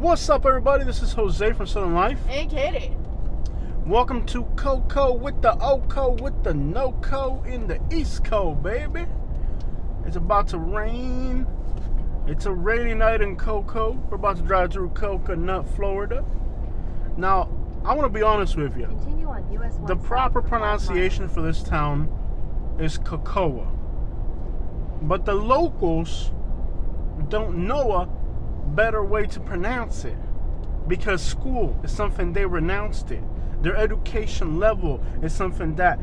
What's up, everybody? This is Jose from Southern Life. And Katie. Welcome to Coco with the Oco with the No-Co in the East Coast, baby. It's about to rain. It's a rainy night in Coco. We're about to drive through Coconut, Florida. Now, I want to be honest with you. Continue on US 1 The proper south for 5 pronunciation miles. for this town is Cocoa. But the locals don't know a better way to pronounce it, because school is something they renounced it. Their education level is something that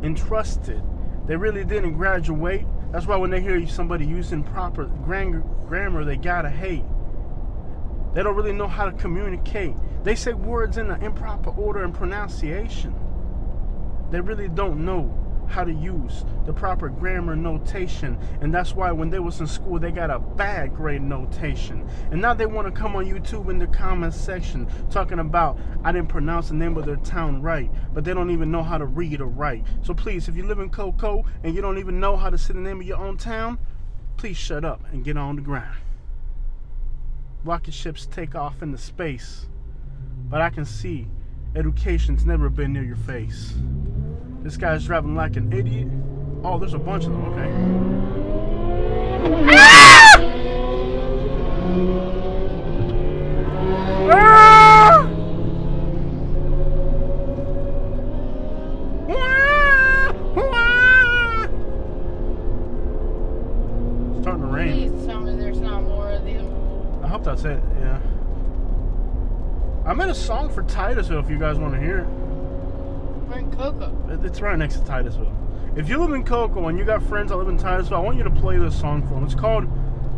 entrusted. They really didn't graduate. That's why when they hear somebody using proper grammar, they gotta hate. They don't really know how to communicate. They say words in an improper order and pronunciation. They really don't know how to use the proper grammar notation, and that's why when they was in school they got a bad grade notation, and now they want to come on YouTube in the comment section talking about I didn't pronounce the name of their town right, but they don't even know how to read or write. So please, if you live in Coco and you don't even know how to say the name of your own town, please shut up and get on the ground. Rocket ships take off into space, but I can see education's never been near your face. This guy's driving like an idiot. Oh, there's a bunch of them, okay. Ah! Ah! It's starting to rain. Please tell me there's not more of these. I hope that's it, yeah. I made a song for Titusville if you guys want to hear it. We're in Coco. It's right next to Titusville. If you live in Coco and you got friends that live in Titusville, I want you to play this song for them. It's called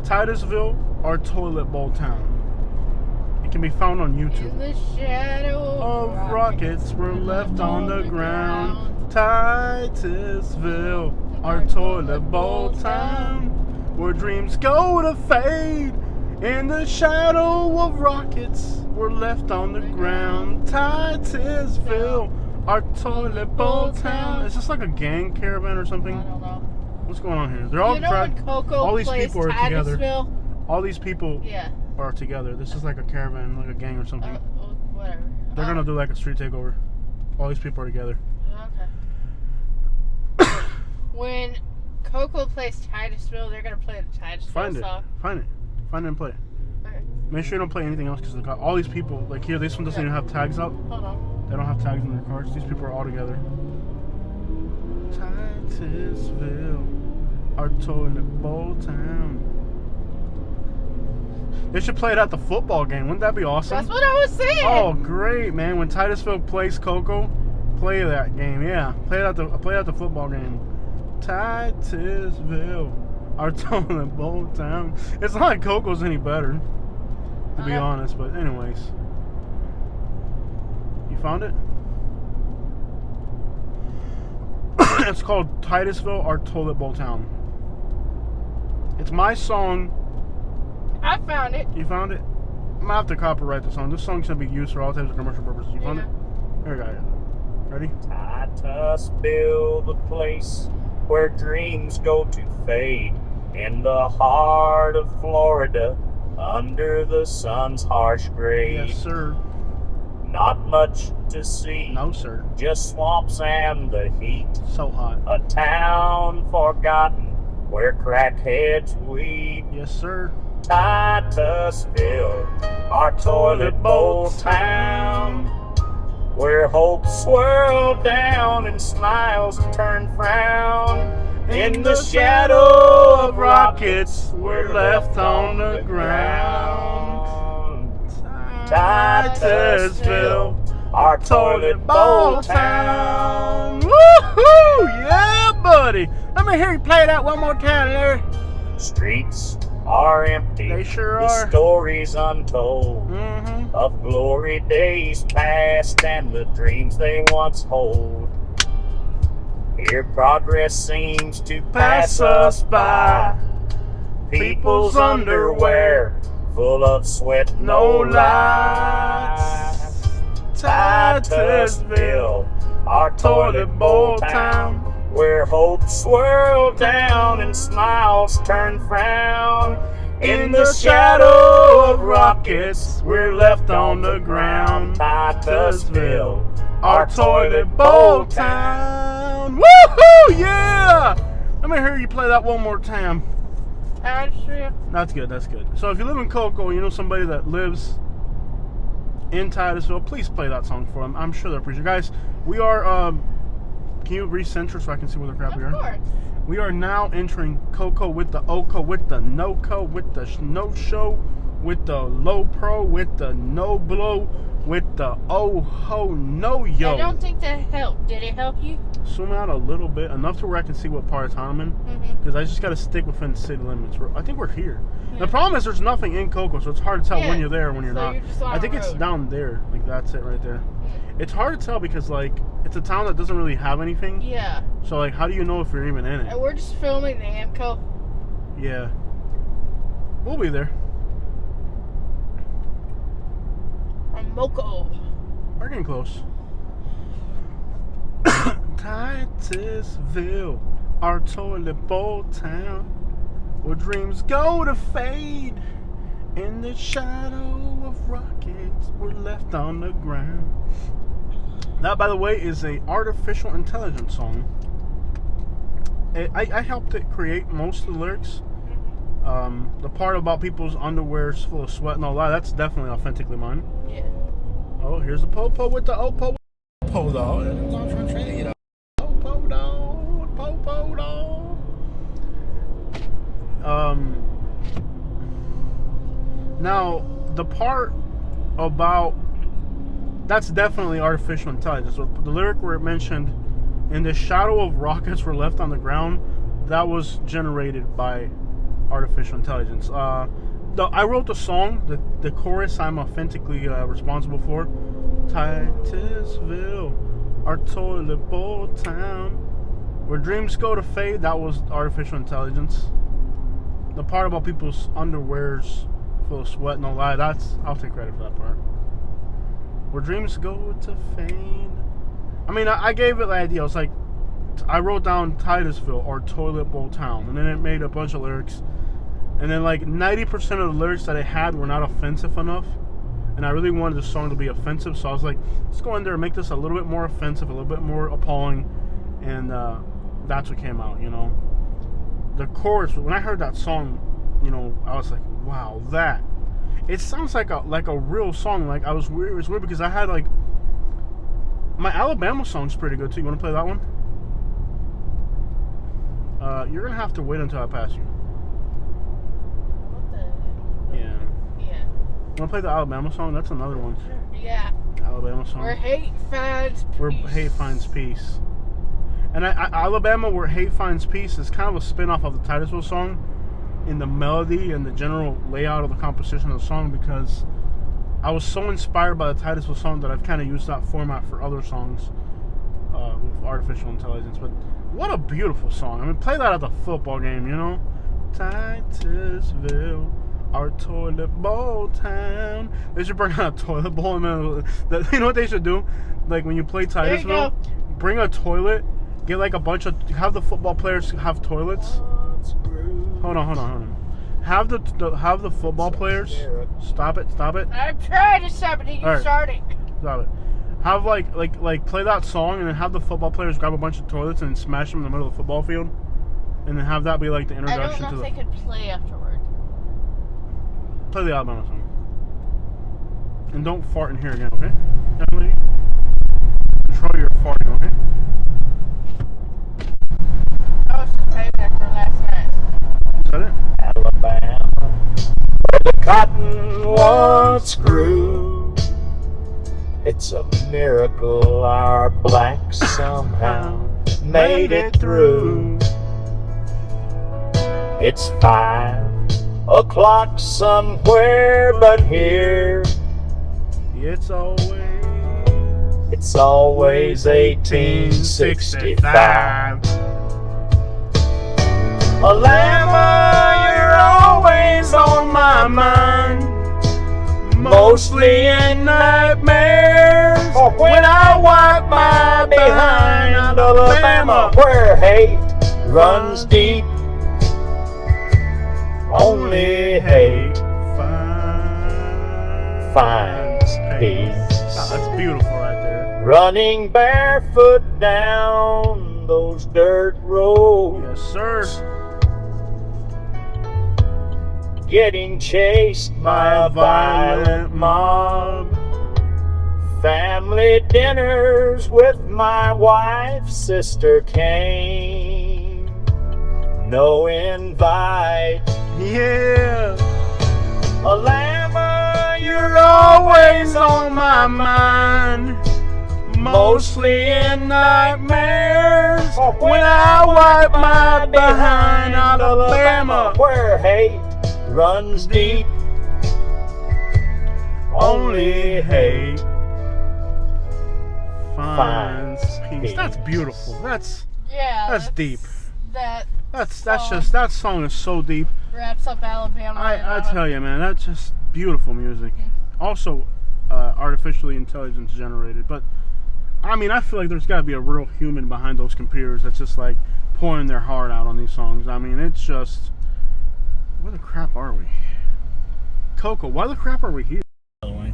Titusville, Our Toilet Bowl Town. It can be found on YouTube. In the shadow Of rockets were left on the ground. Titusville, our toilet bowl town, where dreams go to fade. In the shadow of rockets were left on the ground. Titusville, our toilet bowl town. Is this like a gang caravan or something? I don't know. What's going on here? They're all You know when Coco all these plays people are together. Titusville? All these people Yeah. are together. This is like a caravan, like a gang or something. Whatever. They're gonna do like a street takeover. All these people are together. Okay. When Coco plays Titusville, they're gonna play the Titusville Find it. song. Find it. Find it and play it. Okay. Make sure you don't play anything else, because all these people, like here, this one doesn't even have tags up. Hold on. They don't have tags in their cars. These people are all together. Titusville, our toilet bowl town. They should play it at the football game. Wouldn't that be awesome? That's what I was saying. Oh, great, man! When Titusville plays Coco, play that game. Yeah, play it at the football game. Titusville, our toilet bowl town. It's not like Coco's any better, to be honest. But anyways. You found it? It's called Titusville, Our Toilet Bowl Town. It's my song. I found it. You found it? I'm gonna have to copyright the song. This song should be used for all types of commercial purposes. You found it? Here we go. Ready? Titusville, the place where dreams go to fade, in the heart of Florida, under the sun's harsh grade. Yes, sir. Not much to see, No, sir. just swamps and the heat. So hot. A town forgotten where crackheads weep. Yes, sir. Titusville, our toilet bowl town, where hopes swirl down and smiles turn frown. In the shadow of rockets, we're left on the ground. Titusville, our toilet bowl town. Woohoo! Yeah, buddy. Let me hear you play that one more time, Larry. Streets are empty. They sure the are. stories untold Mm-hmm. of glory days past and the dreams they once hold. Here progress seems to pass us by. People's underwear full of sweat, no lies. Titusville, our toilet bowl town, where hopes swirl down and smiles turn frown. In the shadow of rockets, we're left on the ground. Titusville, our toilet bowl town. Woohoo! Yeah! Let me hear you play that one more time. Titusville. That's good. That's good. So if you live in Coco, you know somebody that lives in Titusville, please play that song for them. I'm sure they'll appreciate it. Guys, we are. Can you recenter so I can see where the crap we are? Of course. We are now entering Coco with the Oco, with the No-Co, with the No Show, with the Low Pro, with the No Blow, with the Oh Ho No Yo. I don't think that helped. Did it help you? Zoom out a little bit, enough to where I can see what part of town I'm in. Because I just got to stick within city limits. I think we're here. Yeah. The problem is there's nothing in Coco, so it's hard to tell when you're there and when you're so not. You're just on I think the it's road. down there. Like, that's it right there. It's hard to tell because, like, it's a town that doesn't really have anything. Yeah. So, like, how do you know if you're even in it? And we're just filming the Amco. Yeah. We'll be there. From Moco. We're getting close. Titusville, our toilet bowl town, where dreams go to fade. In the shadow of rockets, we're left on the ground. That, by the way, is a artificial intelligence song. I helped it create most of the lyrics. The part about people's underwear's full of sweat and all that, that's definitely authentically mine. Yeah. Oh, here's the Popo with the Opo. Popo dog. I'm trying to train it. Popo dog. Popo dog. Now, the part about that's definitely artificial intelligence. So the lyric where it mentioned, "In the shadow of rockets were left on the ground," that was generated by artificial intelligence. I wrote the song. The chorus I'm authentically responsible for. Titusville, our toilet bowl town, where dreams go to fade. That was artificial intelligence. The part about people's underwears full of sweat and all that, I'll take credit for that part. Where dreams go to fade. I mean, I gave it the idea. I was like, I wrote down Titusville, our toilet bowl town, and then it made a bunch of lyrics. And then like 90% of the lyrics that I had were not offensive enough. And I really wanted the song to be offensive, so I was like, let's go in there and make this a little bit more offensive, a little bit more appalling. And that's what came out, you know. The chorus, when I heard that song, you know, I was like, wow, that. It sounds like a real song. Like, it was weird because I had like, my Alabama song's pretty good too. You want to play that one? You're going to have to wait until I pass you. What the? Yeah. Yeah. Want to play the Alabama song? That's another one. Yeah. Alabama song. Where hate finds peace. Where hate finds peace. And Alabama, where hate finds peace, is kind of a spin-off of the Titusville song in the melody and the general layout of the composition of the song, because I was so inspired by the Titusville song that I've kind of used that format for other songs with artificial intelligence. But what a beautiful song. I mean, play that at the football game, you know? Titusville, our toilet bowl town. They should bring out a toilet bowl. You know what they should do? Like, when you play Titusville, bring a toilet, get like a bunch of, have the football players have toilets. Hold on. Have the football players. Stop it. I'm trying to stop it. You All right. starting. Stop it. Have like play that song and then have the football players grab a bunch of toilets and smash them in the middle of the football field, and then have that be like the I introduction don't know to if they could play afterward. play the Alabama song. And don't fart in here again, okay? Emily, control your farting, okay? I was just paying that for last night. Is that it? Alabama, where the cotton once grew. It's a miracle our blacks somehow made it through. It's 5 o'clock somewhere but here. It's always 1865. Alabama, you're always on my mind, mostly in nightmares when I wipe my behind. Alabama, where hate runs deep, only hate finds peace. Oh, that's beautiful right there. Running barefoot down those dirt roads. Yes, sir. Getting chased by a violent mob. Family dinners with my wife's sister came. No invite. Yeah. Alama, You're always on my mind. Mostly in nightmares. When I wipe my behind Alabama. where hate runs deep. Only hate finds peace. That's beautiful. That's deep. That's just, that song is so deep. Wraps up Alabama. I tell you, man, that's just beautiful music. Also, artificially intelligence generated, but I mean, I feel like there's got to be a real human behind those computers that's just like pouring their heart out on these songs. I mean, it's just, where the crap are we? Coco, why the crap are we here? By the way,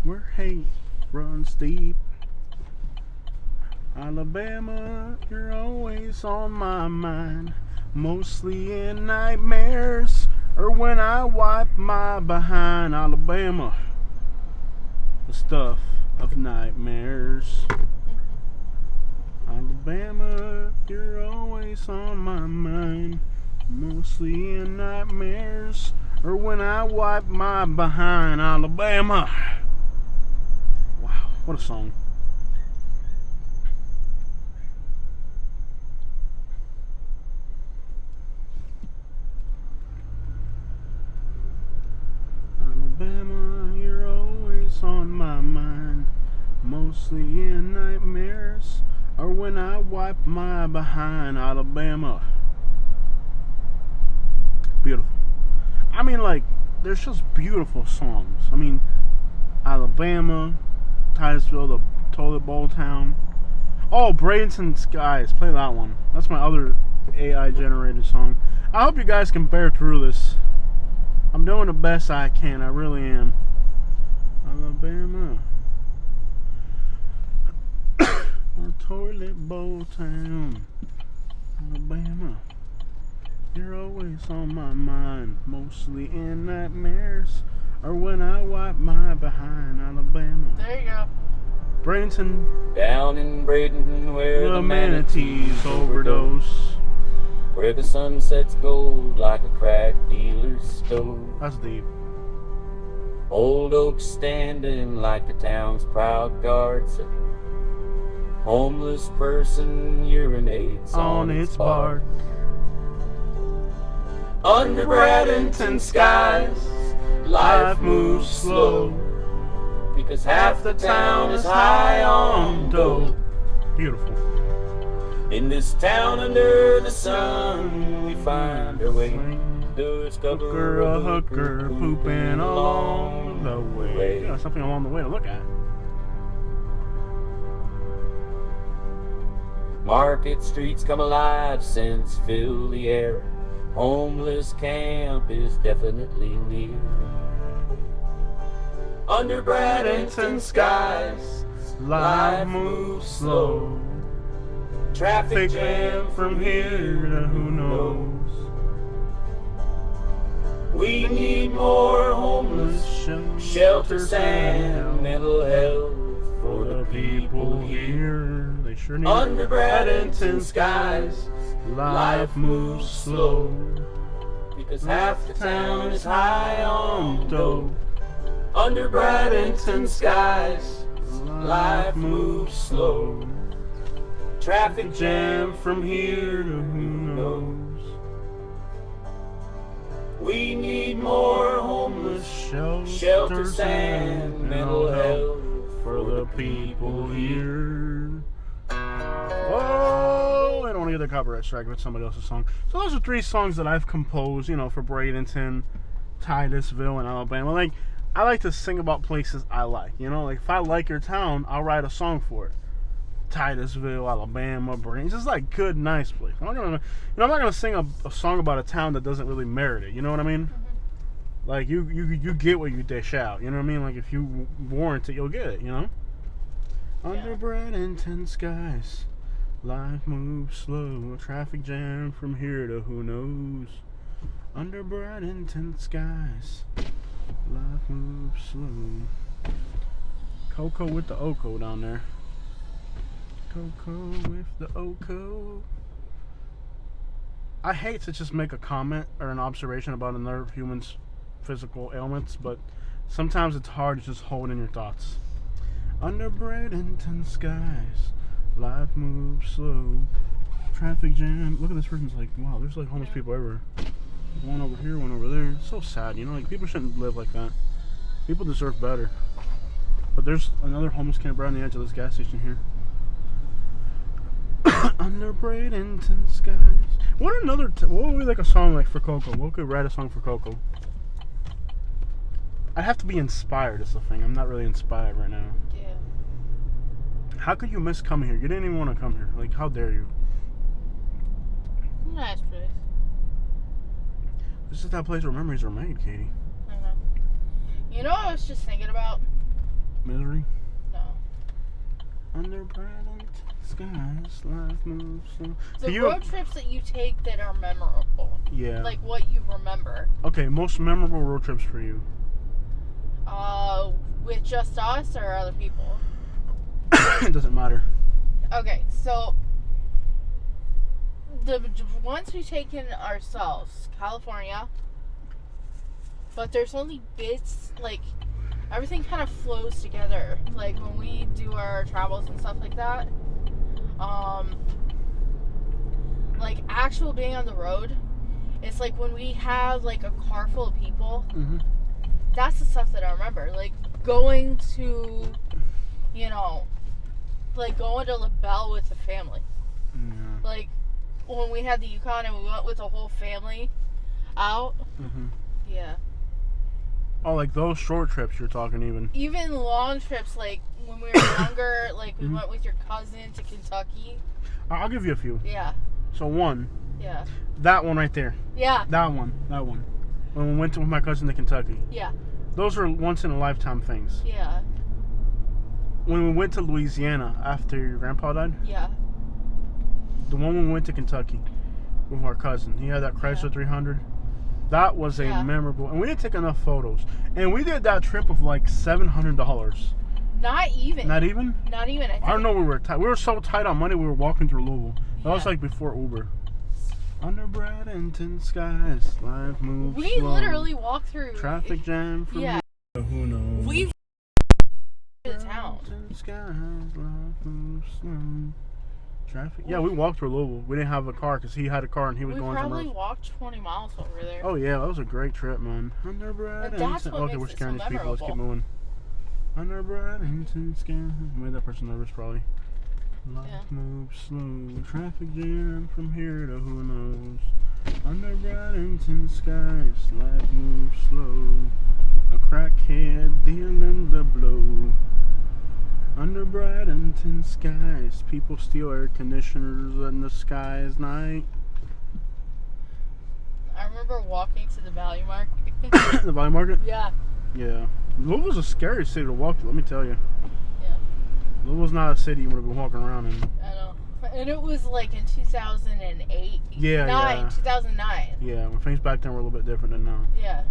where hate runs deep. Alabama, you're always on my mind. Mostly in nightmares, or when I wipe my behind. Alabama, the stuff of nightmares. Alabama, you're always on my mind. Mostly in nightmares, or when I wipe my behind. Alabama. Wow, what a song. Alabama, you're always on my mind. Mostly in nightmares, or when I wipe my behind. Alabama. Beautiful. I mean, like, there's just beautiful songs. I mean, Alabama, Titusville, the Toilet Bowl Town. Oh, Bradenton Skies. Play that one. That's my other AI generated song. I hope you guys can bear through this. I'm doing the best I can. I really am. Alabama. Or Toilet Bowl Town. Alabama. You're always on my mind. Mostly in nightmares, or when I wipe my behind. Alabama. There you go. Bradenton. Down in Bradenton where The manatees overdose. Where the sun sets gold like a crack dealer's stove. That's deep. Old oak standing like the town's proud guards. A homeless person urinates On its bark. Under Bradenton skies, life moves slow, because half the town is high on dope. Beautiful. In this town under the sun, we find our way to discover A hooker pooping along the way. You know, something along the way to look at. Market streets come alive, scents fill the air. Homeless camp is definitely near. Under Bradenton skies, life moves slow. Traffic jam from here to who knows. We need more homeless shelters and mental health for the people here. They sure need Under Bradenton skies, life moves slow, because half the town is high on dope. Under Bradenton skies, life moves slow. Traffic jam from here to who knows. We need more homeless shelters and mental health for the people here. Oh, I don't want to get the copyright strike with somebody else's song. So those are 3 songs that I've composed, you know, for Bradenton, Titusville, and Alabama. Like, I like to sing about places I like, you know? Like, if I like your town, I'll write a song for it. Titusville, Alabama, Brain. It's just like good, nice place. I'm not gonna sing a song about a town that doesn't really merit it. You know what I mean? Mm-hmm. Like you get what you dish out. You know what I mean? Like if you warrant it, you'll get it. You know? Under bright intense skies, life moves slow. Traffic jam from here to who knows. Under bright intense skies, life moves slow. Coco with the Oco down there. Coco with the Oco. I hate to just make a comment or an observation about another human's physical ailments, but sometimes it's hard to just hold in your thoughts. Under bright intense skies, life moves slow. Traffic jam. Look at this person's like, wow, there's like homeless people everywhere. One over here, one over there. It's so sad, you know, like people shouldn't live like that. People deserve better. But there's another homeless camper on the edge of this gas station here. Under bright intense skies. What would be like a song like for Coco? What could write a song for Coco? I'd have to be inspired is the thing. I'm not really inspired right now. Yeah. How could you miss coming here? You didn't even want to come here. Like, how dare you? Nice place. This is that place where memories are made, Katie. I know. You know what I was just thinking about? Misery? No. Under bright skies, life moves slow. The road trips that you take that are memorable. Yeah. Like what you remember. Okay, most memorable road trips for you? With just us or other people? It doesn't matter. Okay, so the ones we've taken ourselves, California, but there's only bits, like, everything kind of flows together. Like, when we do our travels and stuff like that, like, actual being on the road, it's like when we have, like, a car full of people, that's the stuff that I remember. Like, going to, you know, like, going to LaBelle with the family. Yeah. Like, when we had the Yukon and we went with the whole family out. Yeah. Oh, like those short trips you're talking even. Even long trips, like when we were younger, like we went with your cousin to Kentucky. I'll give you a few. Yeah. So one. Yeah. That one right there. Yeah. That one. When we went with my cousin to Kentucky. Yeah. Those are once in a lifetime things. Yeah. When we went to Louisiana after your grandpa died. Yeah. The one when we went to Kentucky with our cousin. He had that Chrysler 300. That was a memorable, and we didn't take enough photos. And we did that trip of like $700. Not even. Not even? Not even. I don't know. We were tight. We were so tight on money. We were walking through Louisville. That was like before Uber. Under bright intense skies, life moves We slow. Literally walked through Traffic jam from here to who knows. We the town. Intense skies, life moves slow. Traffic. Yeah, we walked through Louisville. We didn't have a car because he had a car and he was going somewhere else. We probably walked 20 miles over there. Oh yeah, that was a great trip, man. Under bright intense. Okay, we're scaring these people. Let's keep moving. Under bright intense skies. Made that person nervous, probably. Life moves slow. Traffic jam from here to who knows. Under bright intense skies, life moves slow. A crackhead dealing the blow. Under bright intense skies, people steal air conditioners in the sky's night. I remember walking to the value market. The value market? Yeah. Yeah. Louisville's a scary city to walk to, let me tell you. Yeah. Louisville's not a city you would have been walking around in. I know. And it was like in 2008. Yeah. 2009. Yeah, when things back then were a little bit different than now. Yeah.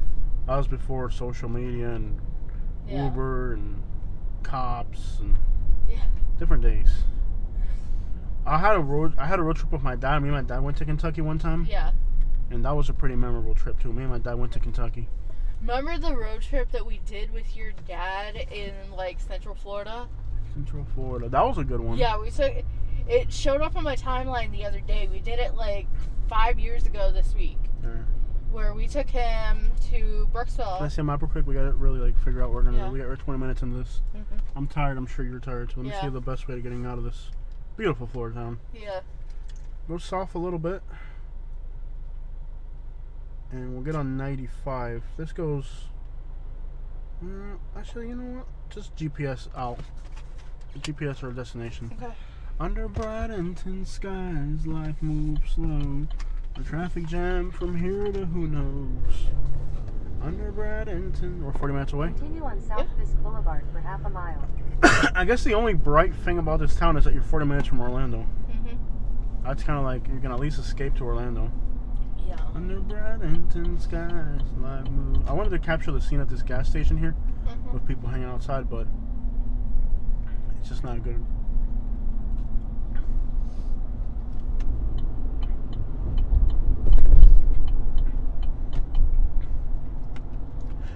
That was before social media and Uber and cops and different days. I had a road trip with my dad. Me and my dad went to Kentucky one time. Yeah. And that was a pretty memorable trip too. Me and my dad went to Kentucky. Remember the road trip that we did with your dad in like Central Florida? Central Florida. That was a good one. Yeah, we took it showed up on my timeline the other day. We did it like 5 years ago this week. Yeah. Where we took him to Brooksville. Can I say a map real quick? We got to really like figure out what we're gonna do. We got 20 minutes into this. I'm tired. I'm sure you're tired too. Let me see the best way to getting out of this beautiful Florida town. Yeah. Go south a little bit, and we'll get on 95. This goes. Actually, you know what? Just GPS out. GPS our destination. Okay. Under bright intense skies, life moves slow. A traffic jam from here to who knows. Under bright intense... We're 40 minutes away. Continue on South Fisk Boulevard for half a mile. I guess the only bright thing about this town is that you're 40 minutes from Orlando. Mm-hmm. That's kind of like you can at least escape to Orlando. Yeah. Under bright intense skies, life moves. I wanted to capture the scene at this gas station here with people hanging outside, but it's just not good.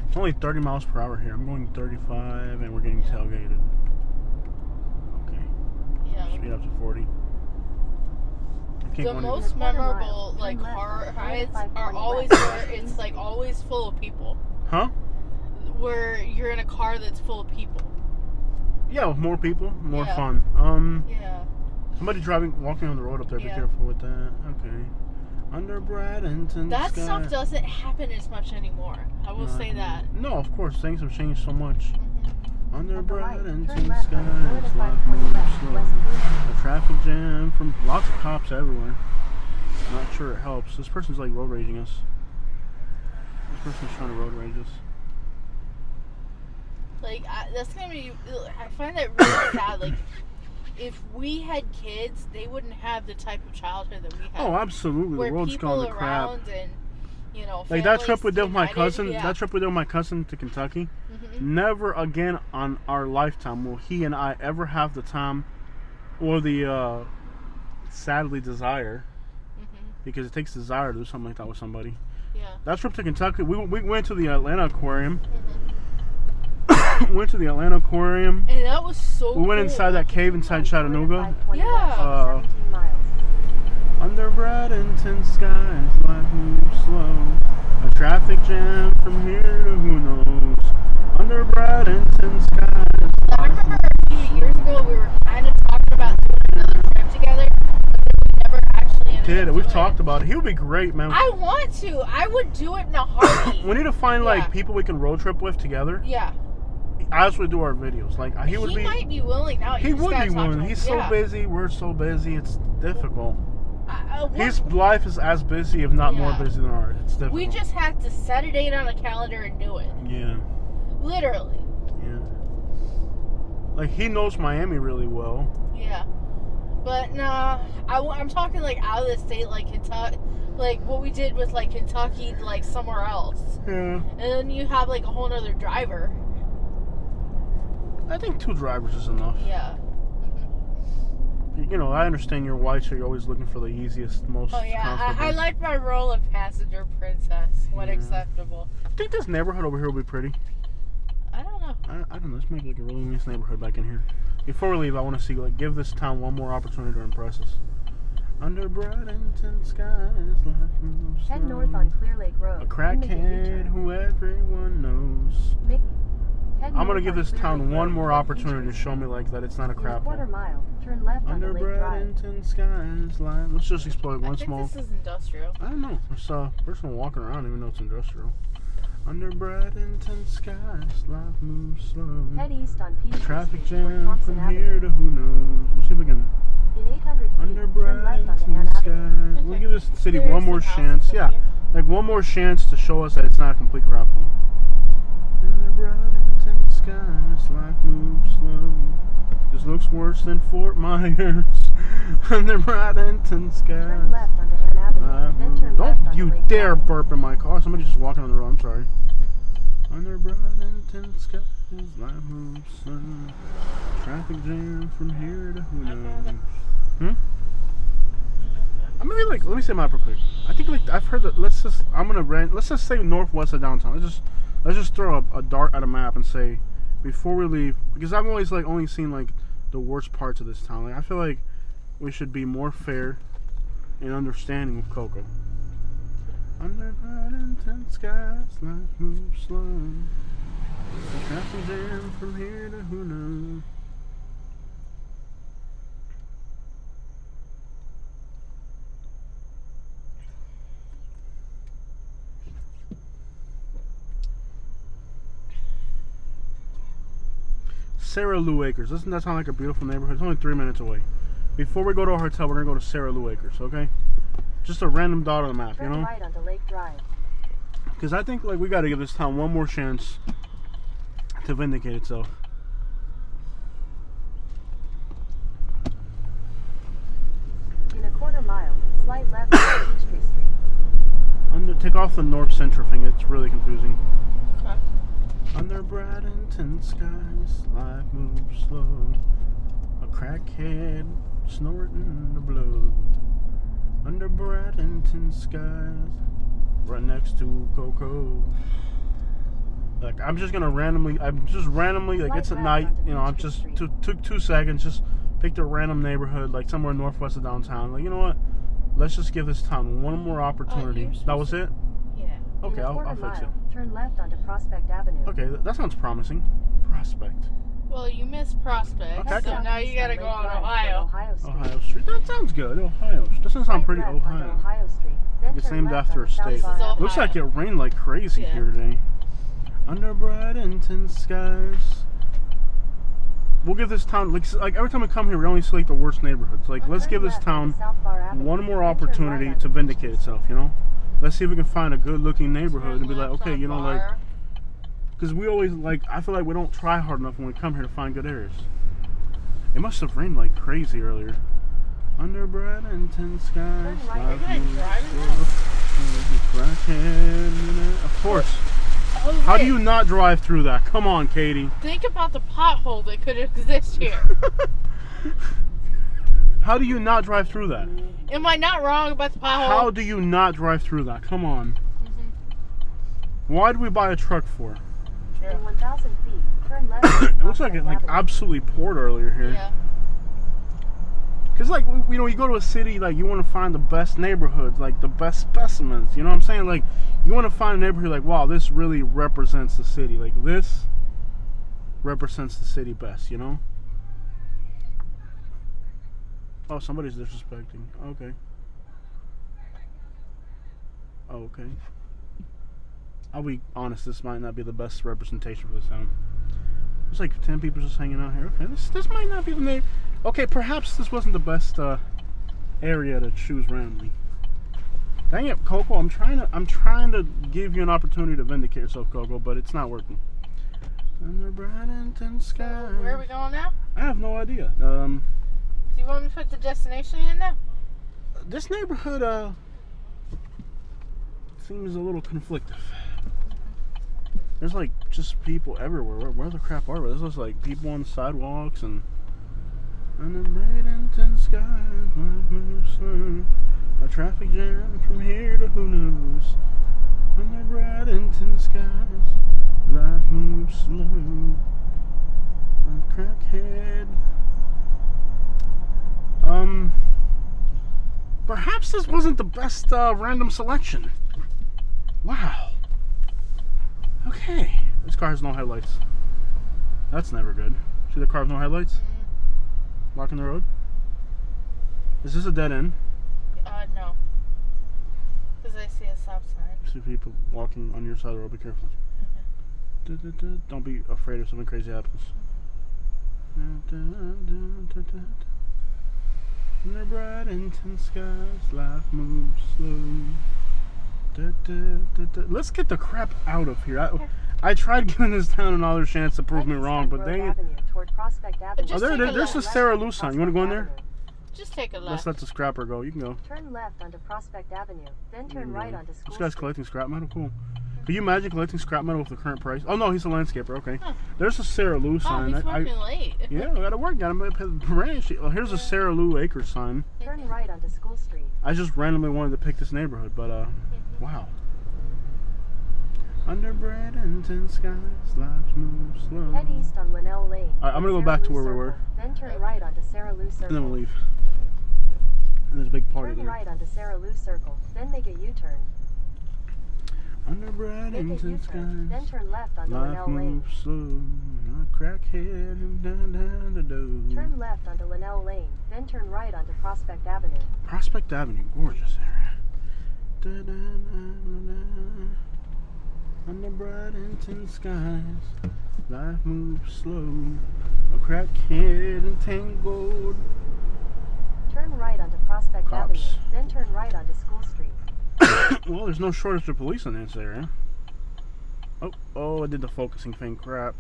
It's only 30 miles per hour here. I'm going 35 and we're getting tailgated. Okay. Yeah. Speed up to 40. The most memorable like car rides are always where it's like always full of people. Huh? Where you're in a car that's full of people. Yeah, with more people, more Yeah. fun. Yeah. Somebody walking on the road up there. Be Yeah. careful with that. Okay. Under bright intense That sky. stuff doesn't happen as much anymore. I will say that. No, of course, things have changed so much. Under At the bright light, turn intense left skies, on life 405 moves west, slow. west Green. A traffic jam from lots of cops everywhere. Not sure it helps. This person's like road raging us. This person's trying to road rage us. Like that's gonna be. I find that really sad. Like if we had kids, they wouldn't have the type of childhood that we had. Oh, absolutely. Where The road's people gone to crap. around and Like that trip we did with my united, cousin. yeah. That trip we did with my cousin to Kentucky. Mm-hmm. Never again on our lifetime will he and I ever have the time or the sadly desire, because it takes desire to do something like that with somebody. Yeah. That trip to Kentucky, we went to the Atlanta Aquarium. Mm-hmm. Went to the Atlanta Aquarium. And that was so We went cool. inside that cave inside Chattanooga. Yeah. 17 miles. Under bright intense skies, life moves slow. A traffic jam from here to who knows. Under bright intense skies. I remember a few years ago we were kind of talking about doing another trip together, but we never actually ended up We've doing talked it. about it. He would be great, man. I want to. I would do it in a heartbeat. We need to find Yeah. like people we can road trip with together. Yeah. As we do our videos, like he would be. Might be willing now. He You just would gotta be talk to willing. him. He's so Yeah. busy. We're so busy. It's difficult. What- His life is as busy, if not more Yeah. busy than ours. It's difficult. We just had to set a date on a calendar and do it. Yeah. Literally. Yeah. Like he knows Miami really well. Yeah. But nah, I'm talking like out of the state, like Kentucky, like what we did with like Kentucky, like somewhere else. Yeah. And then you have like a whole nother driver. I think 2 drivers is enough. Yeah. You know, I understand you're white, so you're always looking for the easiest, most Oh yeah, comfortable. I like my role of passenger princess when Yeah. acceptable. I think this neighborhood over here will be pretty. I don't know. I don't know. This might be like a really nice neighborhood back in here. Before we leave, I want to see, like, give this town one more opportunity to impress us. Under bright intense skies, life moves Head slow. north on Clear Lake Road. A Indicate crackhead U-turn. who everyone knows. Head I'm gonna north give on this Clear town Lake one Road, more right opportunity to U-turn. show me, like, that it's not a In a crap quarter hole. mile, turn left Under onto Lake bright Drive. intense skies, life. Let's just explore one I think small. this is industrial. I don't know. There's a person walking around, even though it's industrial. Under bright intense skies, life moves slow. Head east on Peterson Traffic Street toward jam Thompson from Avenue. here to who knows. We'll see if we can. In 800 feet, Under turn bright left onto Ann intense Avenue. skies. We'll give this city There's one more some chance. houses Yeah, up here. like one more chance to show us that it's not a complete crap hole. Under bright intense skies, life moves slow. This looks worse than Fort Myers. Under bright intense skies. Turn left onto Ann Avenue. Then turn left Don't onto you Lake dare Drive. burp in my car. Somebody's just walking on the road. I'm sorry. Under bright intense skies, life moves slow. Traffic jam from here to who knows. I mean, like, let me say map real quick. I think, like, I've heard that. Let's just say northwest of downtown. Let's just throw a dart at a map and say, before we leave, because I've always like only seen like the worst parts of this town. Like, I feel like we should be more fair and understanding with Coco. Under bright intense skies, life moves slow. The traffic jam from here to who knows. Sarah Lou Acres. Doesn't that sound like a beautiful neighborhood? It's only 3 minutes away. before we go to our hotel, we're gonna go to Sarah Lou Acres, okay? Just a random dot on the map, you Turn know? right onto Lake Drive. Because I think like we got to give this town one more chance to vindicate itself. In a quarter mile, slide left on Peachtree Street. Take off the north central thing. It's really confusing. Okay. Under bright intense skies, life moves slow. A crackhead snorting the blood. Under bright intense skies, right next to Coco. Like I'm just randomly, like it's at night, you know, I'm just took 2 seconds, just picked a random neighborhood, like somewhere northwest of downtown. Like, you know what? Let's just give this town one more opportunity. That was it? Yeah. Okay, In a I'll quarter fix it. mile, turn left onto Prospect Avenue. Okay, that sounds promising. Prospect. Well, you missed Prospect, Okay, so okay. now you gotta go on Lake Drive, Ohio. Ohio Street. Ohio Street. That sounds good. Ohio. Doesn't sound pretty Right left onto Ohio. Ohio Street. Then It's turn named left after a onto South state. Bar This is Avenue. Looks like it rained like crazy Yeah. here today. Under bright intense skies. We'll give this town, like every time we come here, we only select the worst neighborhoods. Like, let's Turn give this left town onto South Bar Avenue. one more Then turn opportunity right to onto vindicate Peachtree itself, you know? Let's see if we can find a good looking neighborhood and be like, okay, you know, like, Bar. because we always, like, I feel like we don't try hard enough when we come here to find good areas. It must have rained like crazy earlier. Under bright intense skies. Turn right. Are you gonna life drive moves in slow. Of course. Oh, How do wait. you not drive through that? Come on, Katie. Think about the pothole that could exist here. How do you not drive through that? Am I not wrong about the pothole? How do you not drive through that? Come on. Why did we buy a truck for? In 1,000 feet, turn left. It looks like it absolutely poured earlier here. Yeah. Cause like you know, you go to a city, like you want to find the best neighborhoods, like the best specimens. You know what I'm saying? Like you want to find a neighborhood like, wow, this really represents the city. Like this represents the city best. You know? Oh, somebody's disrespecting. Okay. Oh, okay. I'll be honest. This might not be the best representation for the town. There's like 10 people just hanging out here. Okay, this might not be the name. Okay, perhaps this wasn't the best area to choose randomly. Dang it, Coco! I'm trying to give you an opportunity to vindicate yourself, Coco, but it's not working. Under bright intense sky. Where are we going now? I have no idea. Do you want me to put the destination in now? This neighborhood seems a little conflictive. There's like just people everywhere. Where the crap are we? There's just like people on the sidewalks and under bright intense skies, life moves slow. A traffic jam from here to who knows. Under bright intense skies, life moves slow. A crackhead. Perhaps this wasn't the best random selection. Wow. Okay. This car has no headlights. That's never good. See the car with no headlights? Blocking the road? Is this a dead end? No. Because I see a stop sign. See people walking on your side of the road. Be careful. Okay. Don't be afraid if something crazy happens. In the bright intense skies, life moves slow. Let's get the crap out of here. I tried giving this town another chance to prove me wrong, but dang it. Just Oh, take a there's left. a Sarah Lou sign. You want to go in there? Just take a Let's left. let the scrapper go. You can go. Turn left onto Prospect Avenue, then turn right onto School This guy's Street. collecting scrap metal. Cool. Can you imagine collecting scrap metal with the current price? Oh no, he's a landscaper. Okay. Huh. There's a Sarah Lou Oh, sign. he's working late. Yeah, I gotta work. Gotta pay the ranch. Oh, here's a Sarah Lou Acres sign. Turn right onto School Street. I just randomly wanted to pick this neighborhood, but wow. Under bright intense skies, life moves slow. Head east on Linnell Lane. Alright, I'm gonna go Sarah back to Lou where we Circle, were. Then turn right onto Sarah Lou Circle. And then we'll leave. And there's a big party Turn there. right onto Sarah Lou Circle, then make a U-turn. Under bright Make a intense U-turn, then skies, turn left onto life Linnell Lane. moves slow. A crackhead and down the door. Turn left onto Linnell Lane, then turn right onto Prospect Avenue. Prospect Avenue, gorgeous area. Da-da-da-da-da. Under bright intense skies, life moves slow. A crackhead entangled. Turn right onto Prospect Cops. Avenue, then turn right onto School Street. Well, there's no shortage of police in this area. Oh, I did the focusing thing. Crap.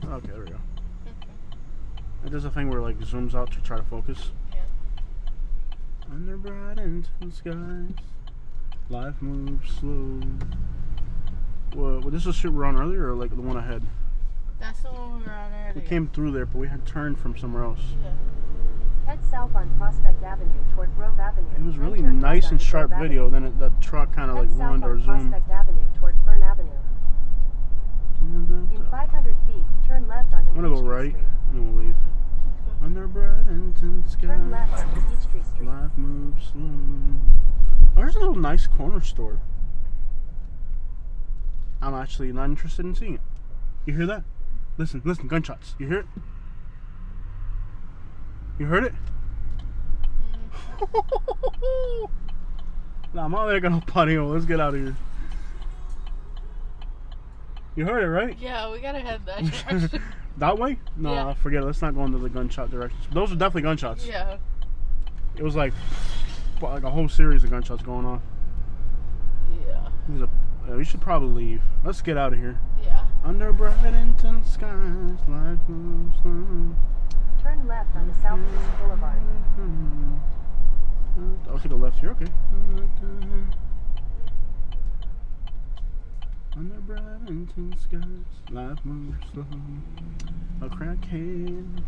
Okay, there we go. It does a thing where it like zooms out to try to focus. Yeah. Under bright and skies, life moves slow. Well, this was shit we were on earlier, or like the one ahead? That's the one we were on earlier. We came through there, but we had turned from somewhere else. Yeah. Head south on Prospect Avenue toward Grove Avenue. It was then really turn nice right and onto sharp Grove video. Avenue. Then the truck kind of Head like south ruined our on zoom. Prospect Avenue toward Fern Avenue. In 500 feet, turn left onto I'm gonna go Peachtree right, Street. and then we'll leave. Under bright and skies, Turn left onto Peachtree Street. life moves slow. Oh, here's a little nice corner store. I'm actually not interested in seeing it. You hear that? Listen, gunshots. You hear it? You heard it? Nah, I'm out there gonna patio. Let's get out of here. You heard it, right? Yeah, we gotta head that direction. That way? No, Yeah. forget it. Let's not go into the gunshot directions. Those are definitely gunshots. Yeah. It was like a whole series of gunshots going on. Yeah. We should probably leave. Let's get out of here. Yeah. Under bright and skies, life moves slow. Turn left onto Southeast Boulevard. I'll take a left here, okay. Under bright and skies, life moves slow. A crackhead.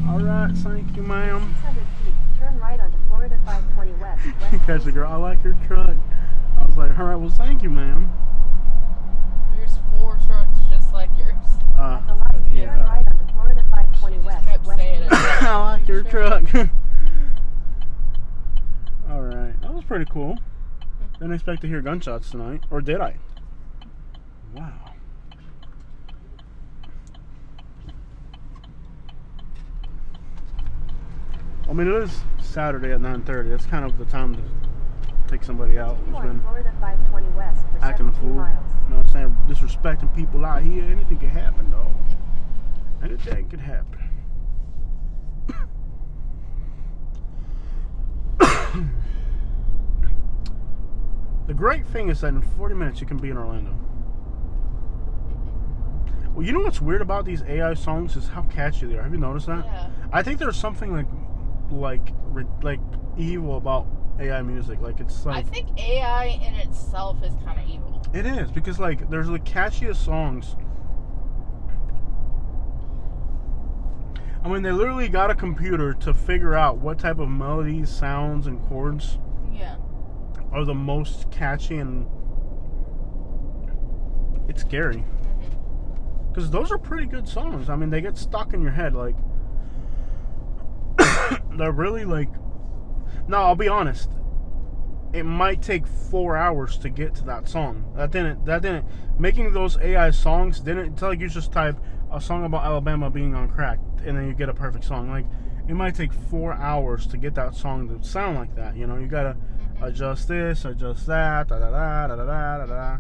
Alright, thank you, ma'am. 600 feet, turn right onto Florida 520 West. Catch the girl, I like your truck. I was like, alright, well, thank you, ma'am. There's 4 trucks just like yours. At the light, Yeah. turn right onto Florida 520 West. Kept saying it. I like your truck. Alright, that was pretty cool. Didn't expect to hear gunshots tonight. Or did I? Wow. I mean, it is Saturday at 9:30. That's kind of the time to take somebody out Continue who's on been Florida 520 West for acting a 17 fool. miles. You know what I'm saying? Disrespecting people out here. Anything could happen, dog. Anything could happen. The great thing is that in 40 minutes you can be in Orlando. Well, you know what's weird about these AI songs is how catchy they are. Have you noticed that? Yeah. I think there's something like evil about AI music. Like it's like I think AI in itself is kind of evil. it is because like there's the catchiest songs. I mean, they literally got a computer to figure out what type of melodies, sounds, and chords Yeah. are the most catchy, and it's scary. Because those are pretty good songs. I mean, they get stuck in your head. Like, they're really like... Now, I'll be honest. It might take 4 hours to get to that song. That didn't... Making those AI songs didn't... It's like you just type a song about Alabama being on crack, and then you get a perfect song. Like, it might take 4 hours to get that song to sound like that. You know, you gotta adjust this, adjust that, da-da-da, da-da-da, da-da-da.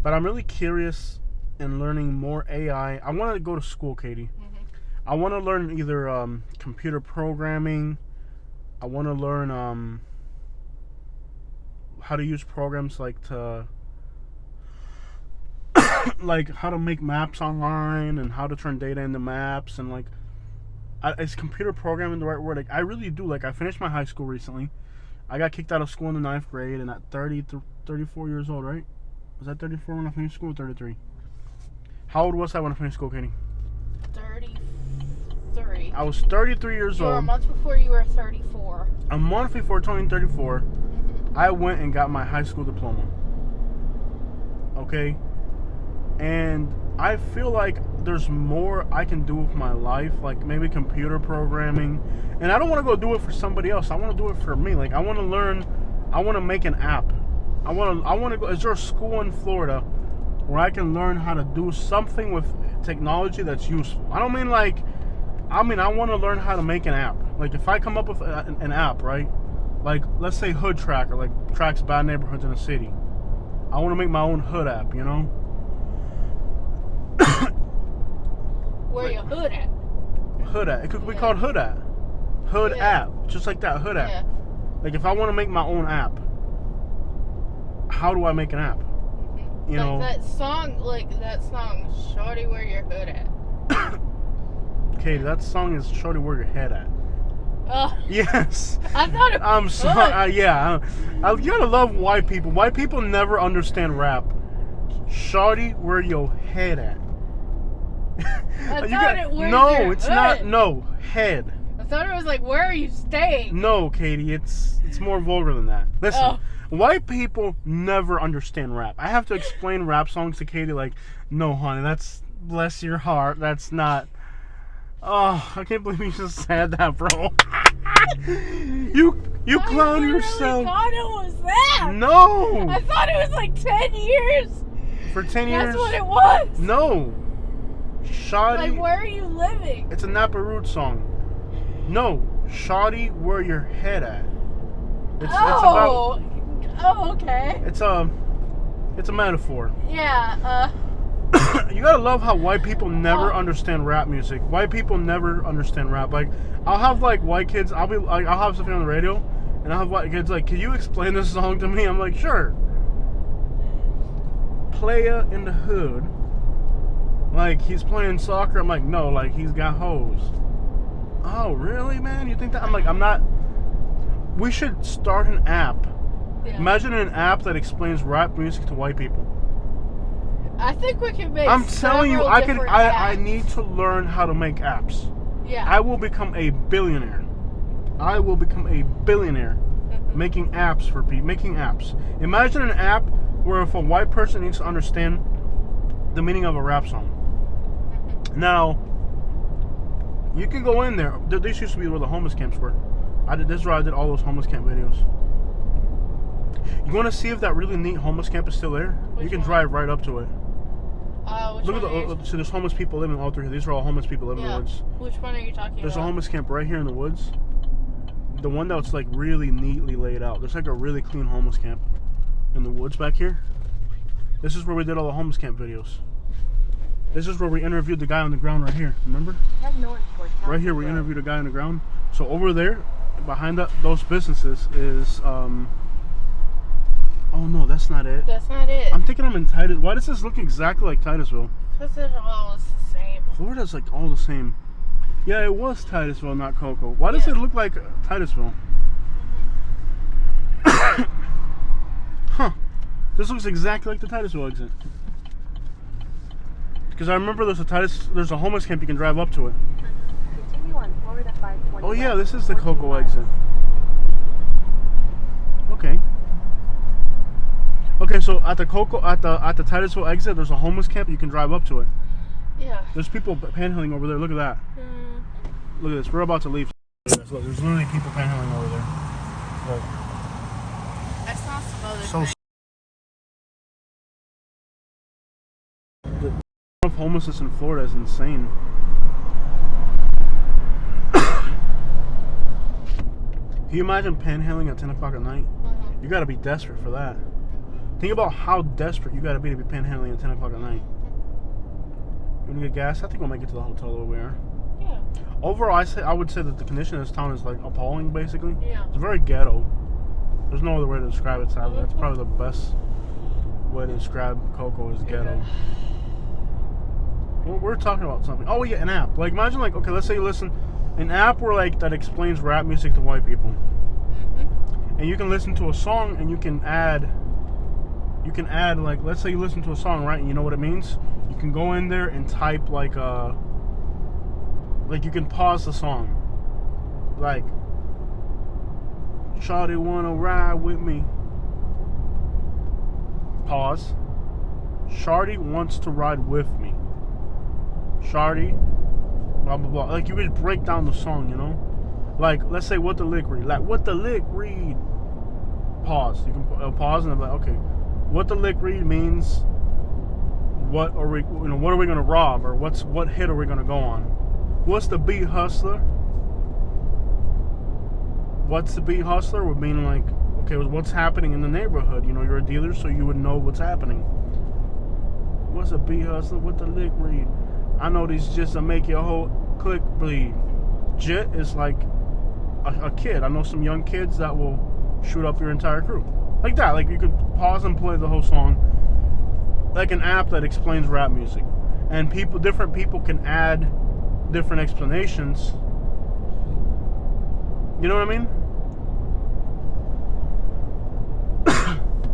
But I'm really curious in learning more AI. I want to go to school, Katie. I want to learn either computer programming. I want to learn how to use programs like to like how to make maps online and how to turn data into maps, and like is computer programming the right word? Like I really do. Like I finished my high school recently. I got kicked out of school in the 9th grade, and at 34 years old, right? Was that 34 when I finished school or 33? How old was I when I finished school, Katie? 33. I was 33 years You were a old. month before you were 34. A month before turning 34, I went and got my high school diploma. Okay? And I feel like there's more I can do with my life, like maybe computer programming. And I don't want to go do it for somebody else. I want to do it for me. Like I want to learn, I want to make an app. I want to go. Is there a school in Florida where I can learn how to do something with technology that's useful? I don't mean like, I want to learn how to make an app. Like if I come up with an app, right? Like let's say Hood Tracker, like tracks bad neighborhoods in a city. I want to make my own hood app, you know? Where your hood at? Hood at. It could be Yeah. called Hood at. Hood Yeah. app. Just like that, Hood app. Yeah. Like if I want to make my own app, how do I make an app? You know, that song, Shorty, where your hood at? Katie, that song is "Shorty Where Your Head At." Oh, Yes. I thought it was I'm sorry. good. Yeah, I gotta love white people. White people never understand rap. Shorty, where your head at? I thought it was No, your it's hood. not. No, head. I thought it was like, where are you staying? No, Katie, it's more vulgar than that. Listen, Oh. white people never understand rap. I have to explain rap songs to Katie like, no, honey, that's bless your heart. That's not. Oh, I can't believe you just said that, bro. you clown yourself. I thought it was that. No. I thought it was like 10 years. For 10 years. That's what it was. No. Shoddy. Like, where are you living? It's a Napa Root song. No. Shoddy, where your head at? It's about. Oh, okay. It's a metaphor. Yeah. You gotta love how white people never understand rap music. White people never understand rap. Like, I'll have like white kids. I'll have something on the radio, and I'll have white kids like, "Can you explain this song to me?" I'm like, "Sure." Playa in the hood. Like he's playing soccer. I'm like, no, like he's got hoes. Oh, really, man? You think that? I'm like, I'm not. We should start an app. Yeah. Imagine an app that explains rap music to white people. I think we can make. I'm telling you, I different I apps. need to learn how to make apps. Yeah. I will become a billionaire. I will become a billionaire making apps for people. Making apps. Imagine an app where if a white person needs to understand the meaning of a rap song. Now, you can go in there. This used to be where the homeless camps were. This is where I did all those homeless camp videos. You want to see if that really neat homeless camp is still there? Which You can one? drive right up to it. Which Look at one so there's homeless people living all through here. These are all homeless people living in Yeah. the woods. Which one are you talking There's a about? homeless camp right here in the woods. The one that's like really neatly laid out. There's like a really clean homeless camp in the woods back here. This is where we did all the homeless camp videos. This is where we interviewed the guy on the ground right here. Remember? Head north toward Right here, we Titusville. interviewed a guy on the ground. So over there, behind those businesses is oh no, that's not it. That's not it. I'm thinking I'm in Titus. Why does this look exactly like Titusville? Because it all is the same. Florida's like all the same. Yeah, it was Titusville, not Coco. Why does it look like Titusville? Huh. This looks exactly like the Titusville exit. Because I remember there's a homeless camp you can drive up to it. Continue on Florida 520. Oh yeah, west, this is the 14 Coco miles. exit. Okay. Okay, so at the Titusville exit, there's a homeless camp. You can drive up to it. Yeah. There's people panhandling over there. Look at that. Look at this. We're about to leave. Look, there's literally people panhandling over there. Look. I saw some other So things. the of homelessness in Florida is insane. Can you imagine panhandling at 10 o'clock at night? You gotta be desperate for that. Think about how desperate you gotta be to be panhandling at 10 o'clock at night. You wanna get gas? I think we'll make it to the hotel where we are. Yeah. Overall, I would say that the condition of this town is like appalling, basically. Yeah. It's very ghetto. There's no other way to describe it, sadly. That's probably the best way to describe Coco is ghetto. We're talking about something. Oh yeah, an app. Like imagine like, okay, let's say you listen, an app where like that explains rap music to white people. And you can listen to a song and you can add like, let's say you listen to a song, right? And you know what it means? You can go in there and type like you can pause the song. Like, Shawty wanna ride with me. Pause. Shawty wants to ride with me. Shawty, blah blah blah. Like you could break down the song, you know. Like let's say what the lick read. Like what the lick read. Pause. You can pause and I'm like, okay, what the lick read means. What are we? You know, what are we gonna rob or what hit are we gonna go on? What's the beat hustler? What's the beat hustler? Would mean like, okay, what's happening in the neighborhood? You know, you're a dealer, so you would know what's happening. What's a beat hustler? What the lick read? I know these jits that make your whole click bleed. Jit is like a kid. I know some young kids that will shoot up your entire crew. Like that. Like you could pause and play the whole song. Like an app that explains rap music. And different people can add different explanations. You know what I mean?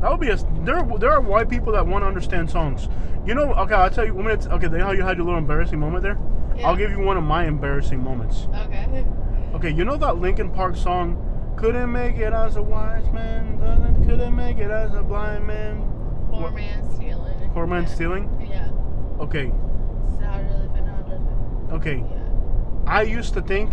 That would be there are white people that want to understand songs. You know, okay, I'll tell you, okay, you know how you had your little embarrassing moment there? Yeah. I'll give you one of my embarrassing moments. Okay. Okay, you know that Linkin Park song, couldn't make it as a wise man, couldn't make it as a blind man. Poor man stealing. Poor man stealing? Yeah. Okay. Okay. Yeah. I used to think,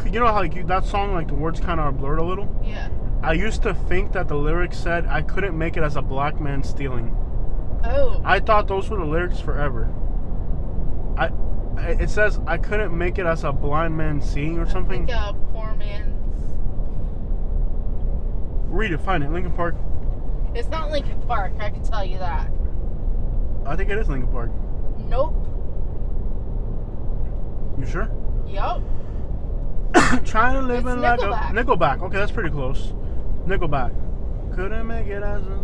you know how like that song, like the words kind of are blurred a little? Yeah. I used to think that the lyrics said I couldn't make it as a black man stealing. Oh. I thought those were the lyrics forever. It says I couldn't make it as a blind man seeing or something. Like a poor man's. Read it, find it. Linkin Park. It's not Linkin Park, I can tell you that. I think it is Linkin Park. Nope. You sure? Yup. Trying to live It's in like Nickelback. a Nickelback. Okay, that's pretty close. Nickelback. Couldn't make it as a.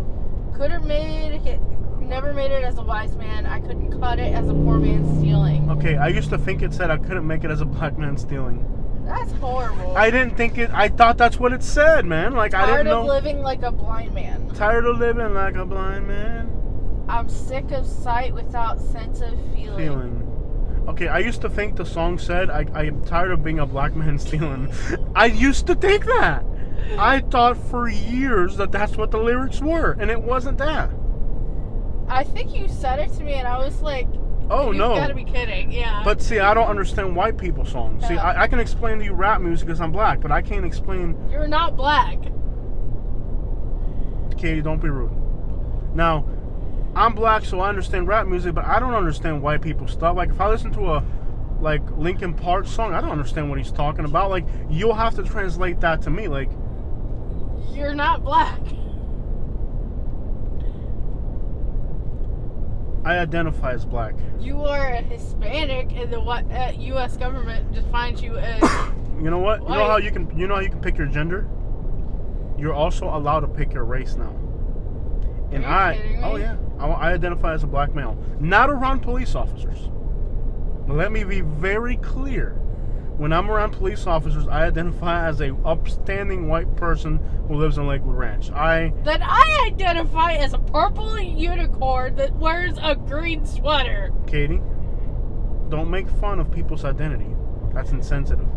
Never made it as a wise man. I couldn't cut it as a poor man stealing. Okay, I used to think it said I couldn't make it as a black man stealing. That's horrible. I didn't think it. I thought that's what it said, man. Like I didn't know. Tired of living like a blind man. Tired of living like a blind man. I'm sick of sight without sense of feeling. Okay, I used to think the song said I am tired of being a black man stealing. I used to think that. I thought for years that that's what the lyrics were, and it wasn't that. I think you said it to me, and I was like, Oh, no. You gotta be kidding, yeah. But see, I don't understand white people songs. See, Yeah. I can explain to you rap music because I'm black, but I can't explain. You're not black. Katie, don't be rude. Now, I'm black, so I understand rap music, but I don't understand white people stuff. Like, if I listen to a Linkin Park song, I don't understand what he's talking about. Like, you'll have to translate that to me. Like, You're not black. I identify as black. You are a Hispanic, and the U.S. government defines you as. You know what? White. You know how you can pick your gender? You're also allowed to pick your race now. And Are you kidding me? oh yeah, I identify as a black male. Not around police officers. Let me be very clear. When I'm around police officers, I identify as a upstanding white person who lives in Lakewood Ranch. Then I identify as a purple unicorn that wears a green sweater. Katie, don't make fun of people's identity. That's insensitive.